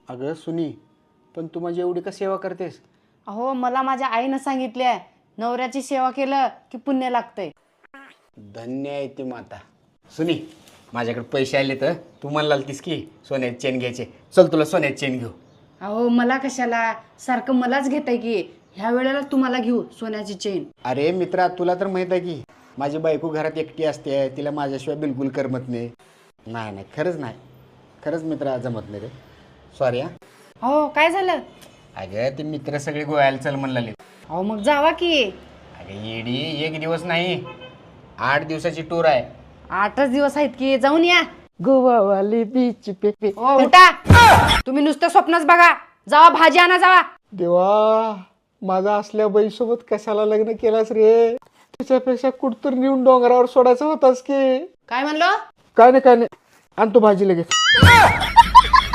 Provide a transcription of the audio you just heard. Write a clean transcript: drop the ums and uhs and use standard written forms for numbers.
अगं सुनी, पण तू माझी एवढी का सेवा करतेस? अहो मला माझ्या आईनं सांगितलंय नवऱ्याची सेवा केलं की पुण्य लागतंय. धन्य आहे ती माता. सुनी, माझ्याकडे पैसे आले तर तू म्हणलास की सोन्याची चेन घ्यायचे. चल तुला सोन्याची चेन घेऊ. अहो मला कशाला, सारखं मलाच घेताय की. ह्या वेळेला तुम्हाला घेऊ सोन्याची चेन. अरे मित्रा, तुला तर माहीत आहे की माझी बायको घरात एकटी असते, तिला माझ्याशिवाय बिलकुल करमत नाही. नाही नाही, खरंच नाही, खरंच मित्रा जमत नाही रे. सॉरी हा. अहो काय झालं? अगं ते मित्र सगळे गोव्याला चल म्हणले. अहो मग जावा की. अगं येडी, एक दिवस नाही 8 दिवसाची टूर आहे. 8च दिवस आहेत की, जाऊन या. गोवावाली बीच पे. ओ उठा, तुम्ही नुसतं स्वप्नच बघा. जावा भाजी आणा जावा. देवा, माझा असल्या बाईसोबत कशाला लग्न केलास रे? त्याच्यापेक्षा कुठतर नेऊन डोंगरावर सोडायचं होतास की. काय म्हणलं? काय नाही, आणतो भाजी लगेच.